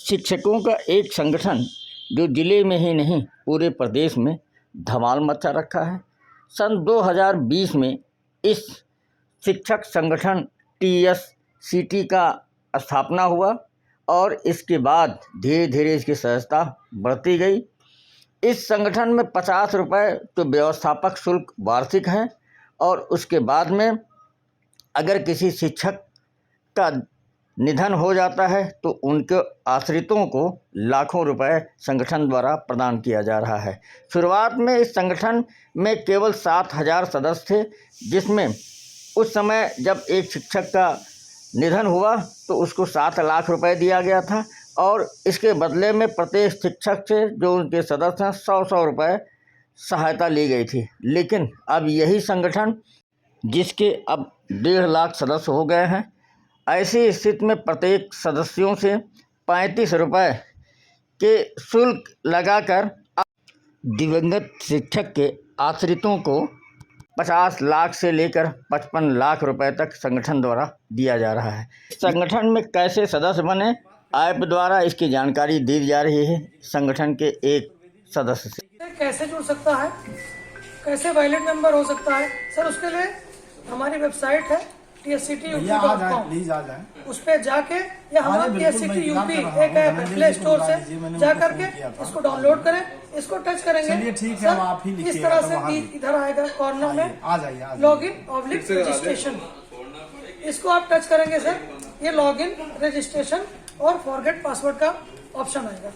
शिक्षकों का एक संगठन जो जिले में ही नहीं पूरे प्रदेश में धमाल मचा रखा है। सन 2020 में इस शिक्षक संगठन TSCT का स्थापना हुआ और इसके बाद धीरे धीरे इसकी सदस्यता बढ़ती गई। इस संगठन में 50 रुपये तो व्यवस्थापक शुल्क वार्षिक है और उसके बाद में अगर किसी शिक्षक का निधन हो जाता है तो उनके आश्रितों को लाखों रुपए संगठन द्वारा प्रदान किया जा रहा है। शुरुआत में इस संगठन में केवल 7,000 सदस्य थे, जिसमें उस समय जब एक शिक्षक का निधन हुआ तो उसको 7 लाख रुपए दिया गया था और इसके बदले में प्रत्येक शिक्षक से जो उनके सदस्य हैं 100-100 रुपये सहायता ली गई थी। लेकिन अब यही संगठन, जिसके अब 1.5 लाख सदस्य हो गए हैं, ऐसी स्थिति में प्रत्येक सदस्यों से 35 रुपये के शुल्क लगाकर दिवंगत शिक्षक के आश्रितों को 50 लाख से लेकर 55 लाख रुपए तक संगठन द्वारा दिया जा रहा है। संगठन में कैसे सदस्य बने, ऐप द्वारा इसकी जानकारी दी जा रही है संगठन के एक सदस्य से। कैसे जुड़ सकता है, कैसे वैलिड मेंबर हो सकता है सर, उसके लिए हमारी वेबसाइट है tsctup.com। उस पे जाके या हमारा TSCT UP एक ऐप है, प्ले स्टोर से जा करके इसको डाउनलोड करें, इसको टच करेंगे सर, इस तरह से इधर आएगा कॉर्नर में लॉगिन/रजिस्ट्रेशन, इसको आप टच करेंगे सर, ये लॉगिन रजिस्ट्रेशन और फॉरगेट पासवर्ड का ऑप्शन आएगा।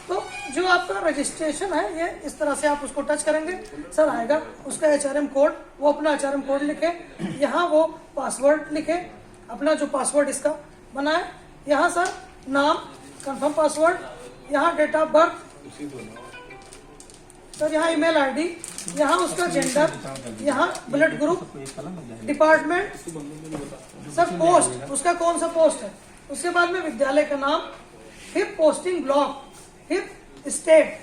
तो जो आपका रजिस्ट्रेशन है ये इस तरह से आप उसको टच करेंगे सर, आएगा उसका HRM कोड, वो अपना HRM कोड लिखे, यहाँ वो पासवर्ड लिखे, अपना जो पासवर्ड इसका बनाए, यहाँ सर नाम कंफर्म पासवर्ड, यहाँ डेट ऑफ बर्थ सर, यहाँ ईमेल ID, यहाँ उसका जेंडर, यहाँ blood group, department sir, post उसका कौन सा पोस्ट है, उसके बाद में विद्यालय का नाम, फिर पोस्टिंग ब्लॉक, फिर स्टेट,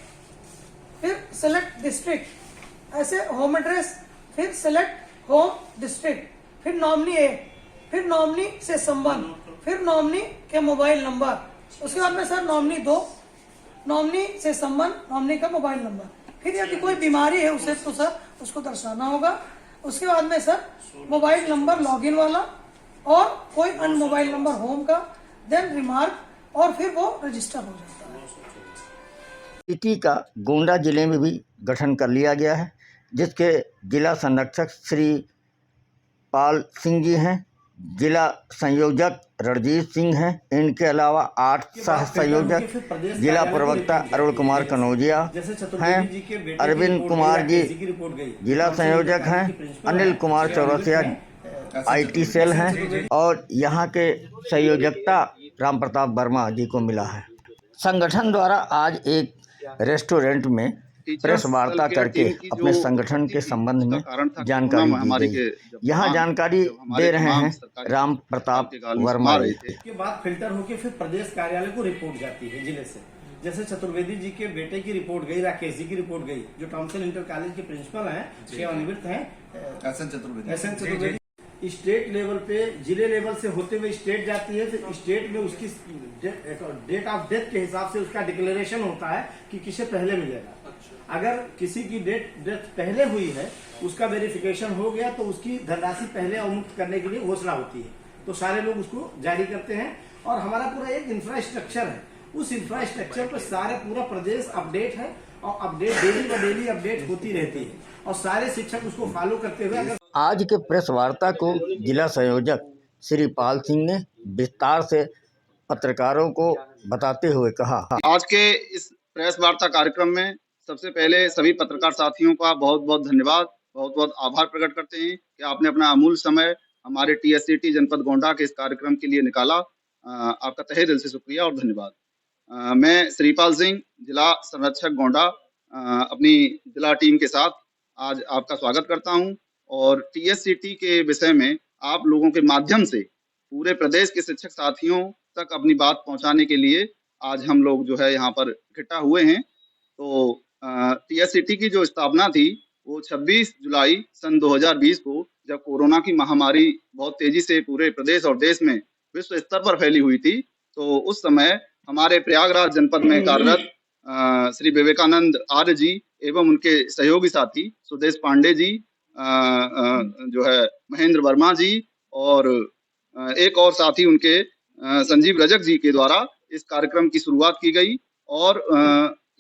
फिर सेलेक्ट डिस्ट्रिक्ट, ऐसे होम एड्रेस, फिर सेलेक्ट होम डिस्ट्रिक्ट, फिर नॉमिनी फिर नॉमिनी से संबंध, फिर नॉमिनी के मोबाइल नंबर, उसके बाद में सर नॉमिनी 2, नॉमिनी से संबंध, नॉमिनी का मोबाइल नंबर, फिर यदि कोई बीमारी है उसे तो सर उसको दर्शाना होगा, उसके बाद में सर मोबाइल नंबर लॉगिन वाला और कोई अन्य मोबाइल नंबर होम का, देन रिमार्क और फिर वो रजिस्टर हो जाता है। सिटी का गोंडा जिले में भी गठन कर लिया गया है, जिसके जिला संरक्षक श्री पाल सिंह जी हैं, जिला संयोजक रणजीत सिंह हैं, इनके अलावा 8 सह संयोजक, जिला प्रवक्ता अरुण कुमार कनौजिया हैं, अरविंद कुमार जी जिला संयोजक हैं, अनिल कुमार चौरसिया IT सेल हैं और यहाँ के संयोजकता राम प्रताप वर्मा जी को मिला है। संगठन द्वारा आज एक रेस्टोरेंट में प्रेस वार्ता करके अपने संगठन के संबंध में जानकारी दी गई। यहाँ जानकारी दे रहे हैं राम प्रताप वर्मा। के बाद फिल्टर होकर फिर प्रदेश कार्यालय को रिपोर्ट जाती है जिले से। जैसे चतुर्वेदी जी के बेटे की रिपोर्ट गई, राकेश जी की रिपोर्ट गई, जो टॉमसन इंटर कॉलेज के प्रिंसिपल हैं, सेवानिवृत्त हैं, SN चतुर्वेदी। स्टेट लेवल पे, जिले लेवल से होते हुए स्टेट जाती है, फिर स्टेट में उसकी डेट ऑफ डेथ के हिसाब से उसका डिक्लेरेशन होता है कि किसे पहले मिलेगा। अगर किसी की डेथ पहले हुई है, उसका वेरिफिकेशन हो गया तो उसकी धनराशि पहले अवमुक्त करने के लिए घोषणा होती है, तो सारे लोग उसको जारी करते हैं और हमारा पूरा एक इंफ्रास्ट्रक्चर है, उस इंफ्रास्ट्रक्चर पर सारा पूरा प्रदेश अपडेट है और अपडेट डेली अपडेट होती रहती है और सारे शिक्षक उसको फॉलो करते हुए। आज के प्रेस वार्ता को जिला संयोजक श्री पाल सिंह ने विस्तार से पत्रकारों को बताते हुए कहा। आज के इस प्रेस वार्ता कार्यक्रम में सबसे पहले सभी पत्रकार साथियों का बहुत बहुत धन्यवाद, बहुत बहुत आभार प्रकट करते हैं कि आपने अपना अमूल्य समय हमारे TSCT जनपद गोंडा के इस कार्यक्रम के लिए निकाला। आपका तहे दिल से शुक्रिया और धन्यवाद। मैं श्रीपाल सिंह, जिला संरक्षक गोंडा, अपनी जिला टीम के साथ आज आपका स्वागत करता हूं और TSCT के विषय में आप लोगों के माध्यम से पूरे प्रदेश के शिक्षक साथियों तक अपनी बात पहुंचाने के लिए आज हम लोग जो है यहाँ पर इकट्ठा हुए हैं। तो TSCT की जो स्थापना थी वो 26 जुलाई सन 2020 को, जब कोरोना की महामारी बहुत तेजी से पूरे प्रदेश और देश में विश्व स्तर पर फैली हुई थी, तो उस समय हमारे प्रयागराज जनपद में कार्यरत श्री विवेकानंद आर्य जी एवं उनके सहयोगी साथी सुदेश पांडे जी, जो है महेंद्र वर्मा जी और एक और साथी उनके संजीव रजक जी के द्वारा इस कार्यक्रम की शुरुआत की गई। और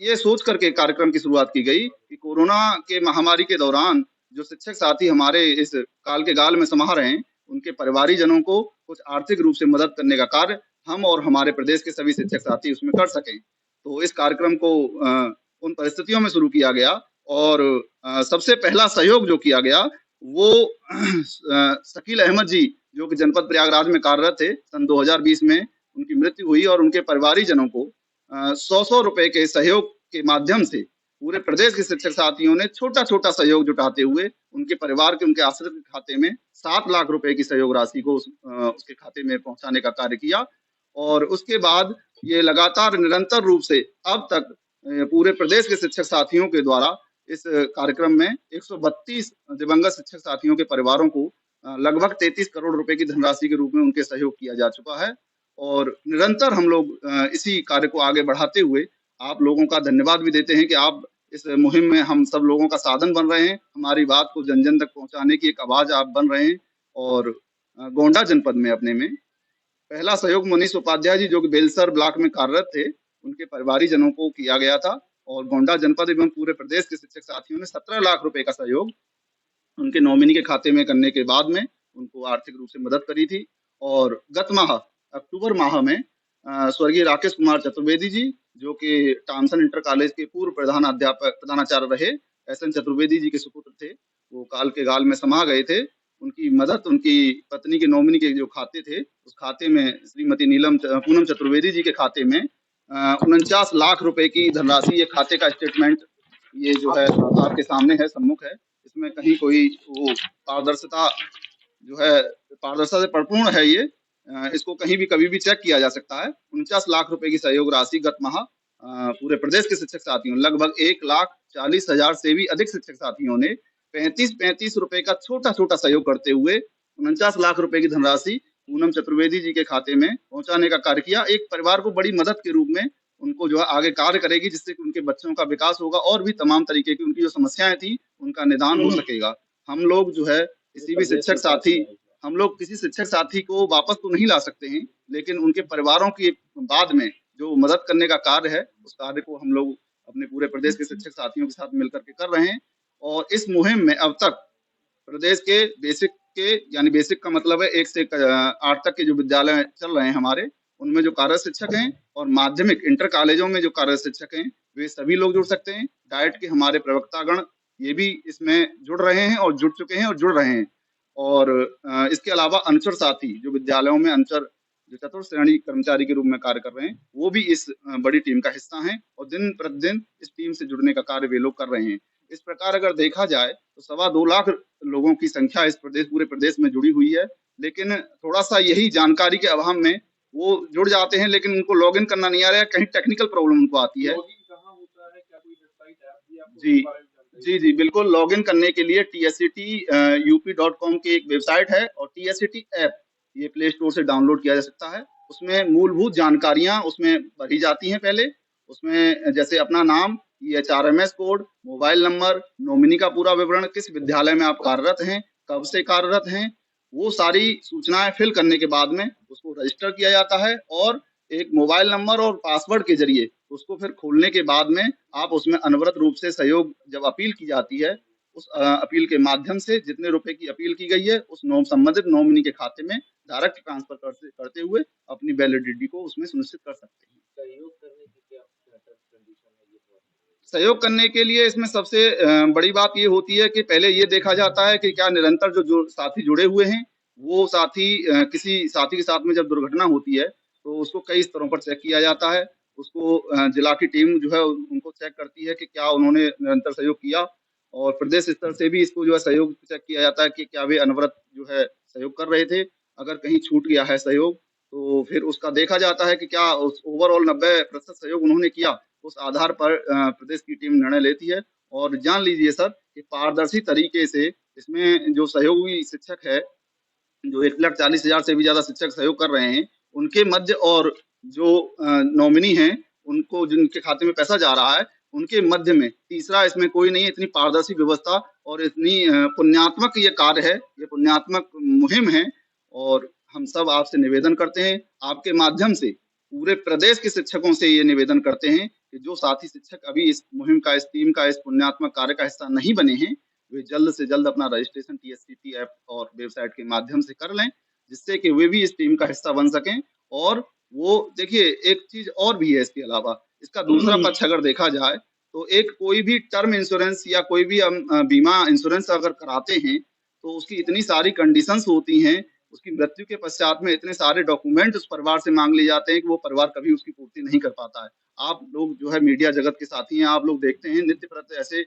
ये सोच करके कार्यक्रम की शुरुआत की गई कि कोरोना के महामारी के दौरान जो शिक्षक साथी हमारे इस काल के गाल में समा रहे हैं, उनके परिवारीजनों को कुछ आर्थिक रूप से मदद करने का कार्य हम और हमारे प्रदेश के सभी शिक्षक साथी उसमें कर सकें। तो इस कार्यक्रम को उन परिस्थितियों में शुरू किया गया और सबसे पहला सहयोग जो किया गया वो शकील अहमद जी, जो कि जनपद प्रयागराज में कार्यरत थे, सन 2020 में उनकी मृत्यु हुई और उनके परिवारीजनों को 100-100 रुपए के सहयोग के माध्यम से पूरे प्रदेश के शिक्षक साथियों ने छोटा छोटा सहयोग जुटाते हुए उनके परिवार के, उनके आश्रित के खाते में 7 लाख रुपए की सहयोग राशि को उसके खाते में पहुंचाने का कार्य किया। और उसके बाद ये लगातार निरंतर रूप से अब तक पूरे प्रदेश के शिक्षक साथियों के द्वारा इस कार्यक्रम में 132 दिवंगत शिक्षक साथियों के परिवारों को लगभग 33 करोड़ रुपए की धनराशि के रूप में उनके सहयोग किया जा चुका है। और निरंतर हम लोग इसी कार्य को आगे बढ़ाते हुए आप लोगों का धन्यवाद भी देते हैं कि आप इस मुहिम में हम सब लोगों का साधन बन रहे हैं, हमारी बात को जन जन तक पहुंचाने की एक आवाज आप बन रहे हैं। और गोंडा जनपद में अपने में पहला सहयोग मनीष उपाध्याय जी, जो कि बेलसर ब्लॉक में कार्यरत थे, उनके परिवारीजनों को किया गया था। और गोंडा जनपद एवं पूरे प्रदेश के शिक्षक साथियों ने 17 लाख रुपए का सहयोग उनके नॉमिनी के खाते में करने के बाद में उनको आर्थिक रूप से मदद करी थी। और गत माह अक्टूबर माह में स्वर्गीय राकेश कुमार चतुर्वेदी जी, जो कि टामसन इंटर कॉलेज के पूर्व प्रधानाचार्य रहे, SN चतुर्वेदी जी के सुपुत्र थे, वो काल के गाल में समा गए थे। उनकी मदद उनकी पत्नी के नॉमिनी के जो खाते थे, उस खाते में श्रीमती पूनम चतुर्वेदी जी के खाते में 49 लाख रुपए की धनराशि, ये खाते का स्टेटमेंट ये जो है आपके सामने है, सम्मुख है। इसमें कहीं कोई वो पारदर्शिता जो है, पारदर्शिता से परिपूर्ण है ये, इसको कहीं भी कभी भी चेक किया जा सकता है। 49 लाख रुपए की सहयोग राशि गत माह पूरे प्रदेश के शिक्षक साथियों, लगभग 1,40,000 से भी अधिक शिक्षक साथियों ने 35-35 रुपए का छोटा छोटा सहयोग करते हुए 49 लाख रुपए की धनराशि पूनम चतुर्वेदी जी के खाते में पहुंचाने का कार्य किया। एक परिवार को बड़ी मदद के रूप में उनको जो है आगे कार्य करेगी, जिससे कि उनके बच्चों का विकास होगा और भी तमाम तरीके की उनकी जो समस्याएं थी उनका निदान हो सकेगा। हम लोग जो है हम लोग किसी शिक्षक साथी को वापस तो नहीं ला सकते हैं, लेकिन उनके परिवारों की बाद में जो मदद करने का कार्य है, उस कार्य को हम लोग अपने पूरे प्रदेश के शिक्षक साथियों के साथ मिलकर के कर रहे हैं। और इस मुहिम में अब तक प्रदेश के बेसिक का मतलब है 1 से 8 तक के जो विद्यालय चल रहे हैं हमारे, उनमें जो कार्यरत शिक्षक हैं और माध्यमिक इंटर कॉलेजों में जो कार्यरत शिक्षक हैं, वे सभी लोग जुड़ सकते हैं। डाइट के हमारे प्रवक्तागण ये भी इसमें जुड़ रहे हैं और जुड़ चुके हैं और जुड़ रहे हैं। और इसके अलावा अनुचर साथी जो विद्यालयों में अनुचर जो चतुर्थ श्रेणी कर्मचारी के रूप में कार्य कर रहे हैं, वो भी इस बड़ी टीम का हिस्सा हैं और दिन प्रतिदिन इस टीम से जुड़ने का कार्य वे लोग कर रहे हैं। इस प्रकार अगर देखा जाए तो 2.25 लाख लोगों की संख्या इस पूरे प्रदेश में जुड़ी हुई है। लेकिन थोड़ा सा यही जानकारी के अभाव में वो जुड़ जाते हैं, लेकिन उनको लॉगिन करना नहीं आ रहा है, कहीं टेक्निकल प्रॉब्लम उनको आती है। जी बिल्कुल, लॉगिन करने के लिए tscup.com की एक वेबसाइट है और TSCT ऐप, ये प्ले स्टोर से डाउनलोड किया जा सकता है। उसमें मूलभूत जानकारियां उसमें भरी जाती हैं। पहले उसमें जैसे अपना नाम, HRMS code, mobile number, nominee का पूरा विवरण, किस विद्यालय में आप कार्यरत हैं, कब से कार्यरत हैं, वो सारी सूचनाएं फिल करने के बाद में उसको रजिस्टर किया जाता है और एक मोबाइल नंबर और पासवर्ड के जरिए उसको फिर खोलने के बाद में आप उसमें अनवरत रूप से सहयोग जब अपील की जाती है, उस अपील के माध्यम से जितने रुपए की अपील की गई है उस संबंधित नॉमिनी के खाते में डायरेक्ट ट्रांसफर करते हुए अपनी वैलिडिटी को उसमें सुनिश्चित कर सकते हैं। सहयोग करने के लिए इसमें सबसे बड़ी बात ये होती है कि पहले ये देखा जाता है कि क्या निरंतर जो साथी जुड़े हुए हैं, वो साथी किसी साथी के साथ में जब दुर्घटना होती है तो उसको कई स्तरों पर चेक किया जाता है। उसको जिला की टीम जो है उनको चेक करती है कि क्या उन्होंने निरंतर सहयोग किया, और प्रदेश स्तर से भी इसको जो है सहयोग चेक किया जाता है कि क्या वे अनवरत जो है सहयोग कर रहे थे। अगर कहीं छूट गया है सहयोग तो फिर उसका देखा जाता है कि क्या ओवरऑल 90% सहयोग उन्होंने किया। उस आधार पर प्रदेश की टीम निर्णय लेती है। और जान लीजिए सर कि पारदर्शी तरीके से इसमें जो सहयोगी शिक्षक है, जो 1,40,000 से भी ज्यादा शिक्षक सहयोग कर रहे हैं, उनके मध्य और जो नॉमिनी हैं उनको, जिनके खाते में पैसा जा रहा है, उनके मध्य में तीसरा इसमें कोई नहीं है। इतनी पारदर्शी व्यवस्था और इतनी पुण्यात्मक ये कार्य है, ये पुण्यात्मक मुहिम है। और हम सब आपसे निवेदन करते हैं, आपके माध्यम से पूरे प्रदेश के शिक्षकों से ये निवेदन करते हैं कि जो साथी शिक्षक अभी इस मुहिम का, इस टीम का, इस पुण्यात्मक कार्य का हिस्सा नहीं बने हैं, वे जल्द से जल्द अपना रजिस्ट्रेशन TSCT ऐप और वेबसाइट के माध्यम से कर लें, जिससे कि वे भी इस टीम का हिस्सा बन सकें। और वो देखिए, एक चीज और भी है इसके अलावा, इसका दूसरा पक्ष अगर देखा जाए तो एक कोई भी टर्म इंश्योरेंस या कोई भी बीमा इंश्योरेंस अगर कराते हैं तो उसकी इतनी सारी कंडीशंस होती हैं, उसकी मृत्यु के पश्चात में इतने सारे डॉक्यूमेंट उस परिवार से मांग लिए जाते हैं कि वो परिवार कभी उसकी पूर्ति नहीं कर पाता है। आप लोग जो है मीडिया जगत के साथी हैं, आप लोग देखते हैं नित्य प्रति ऐसे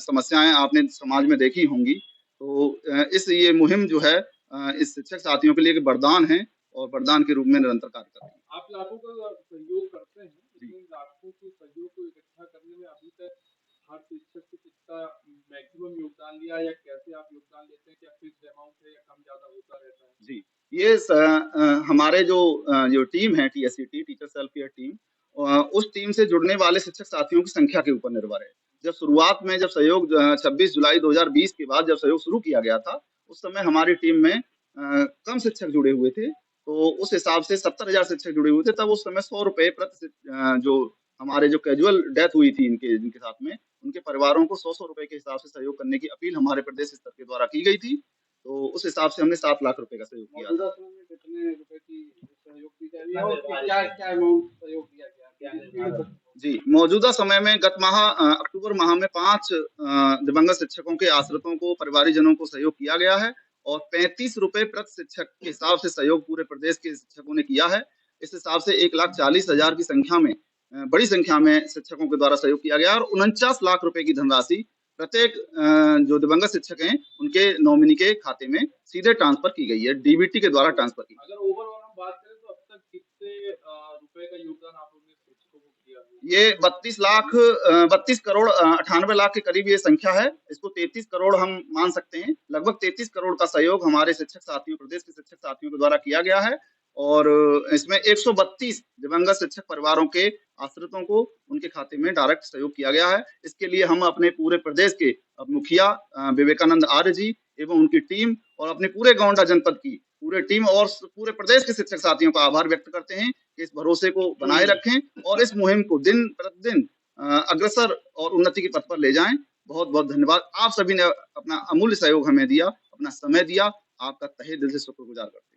समस्याएं आपने समाज में देखी होंगी। तो इस ये मुहिम जो है इस शिक्षक साथियों के लिए एक वरदान है और वरदान के रूप में निरंतर कार्य कर रही है। आप लाखों का सहयोग करते हैं, लेकिन लाखों के सहयोग को इकट्ठा करने में अभी तक हर शिक्षक से कितना मैक्सिमम योगदान लिया, या कैसे आप योगदान लेते हैं? क्या फिक्स अमाउंट है या कम ज्यादा होता रहता है? जी, ये हमारे जो टीम है TSCT, टीचर सेल्फ टीम, उस टीम से जुड़ने वाले शिक्षक साथियों की संख्या के ऊपर निर्भर है। जब शुरुआत में जब सहयोग 26 जुलाई 2020 के बाद जब सहयोग शुरू किया गया था, उस समय हमारी टीम में कम शिक्षक जुड़े हुए थे। तो उस हिसाब से 70,000 शिक्षक जुड़े हुए थे। तब उस समय 100 रुपए प्रति जो हमारे जो कैजुअल डेथ हुई थी जिनके साथ में, उनके परिवारों को 100-100 रुपए के हिसाब से सहयोग करने की अपील हमारे प्रदेश स्तर के द्वारा की गई थी। तो उस हिसाब से हमने 7 लाख रुपए का सहयोग किया था। मौजूदा समय में कितने रुपए की सहयोग दी जा रही है और क्या क्या अमाउंट सहयोग दिया गया? जी, मौजूदा समय में गत माह अक्टूबर माह में 5 दिवंगत शिक्षकों के आश्रितों को, परिवारीजनों को सहयोग किया गया है और 35 रुपए प्रति शिक्षक के हिसाब से सहयोग पूरे प्रदेश के शिक्षकों ने किया है। इस हिसाब से 1,40,000 की संख्या में बड़ी संख्या में शिक्षकों के द्वारा सहयोग किया गया और 49 लाख रुपए की धनराशि प्रत्येक जो दिवंगत शिक्षक हैं उनके नॉमिनी के खाते में सीधे ट्रांसफर की गई है, DBT के द्वारा ट्रांसफर की। अगर ओवरऑल हम बात करें तो अब तक कितने रुपए का योगदान आप लोगों ने शिक्षकों को किया? ये 32 करोड़ 98 लाख के करीब ये संख्या है। इसको 33 करोड़ हम मान सकते हैं। लगभग 33 करोड़ का सहयोग हमारे शिक्षक साथियों, प्रदेश के शिक्षक साथियों के द्वारा किया गया है और इसमें 132 दिवंगत शिक्षक परिवारों के आश्रितों को उनके खाते में डायरेक्ट सहयोग किया गया है। इसके लिए हम अपने पूरे प्रदेश के मुखिया विवेकानंद आर्य जी एवं उनकी टीम और अपने पूरे गोंडा जनपद की पूरे टीम और पूरे प्रदेश के शिक्षक साथियों का आभार व्यक्त करते हैं कि इस भरोसे को बनाए रखें और इस मुहिम को दिन प्रतिदिन अग्रसर और उन्नति के पथ पर ले जाएं। बहुत बहुत धन्यवाद। आप सभी ने अपना अमूल्य सहयोग हमें दिया, अपना समय दिया। आपका तहे दिल से शुक्रगुजार करते हैं।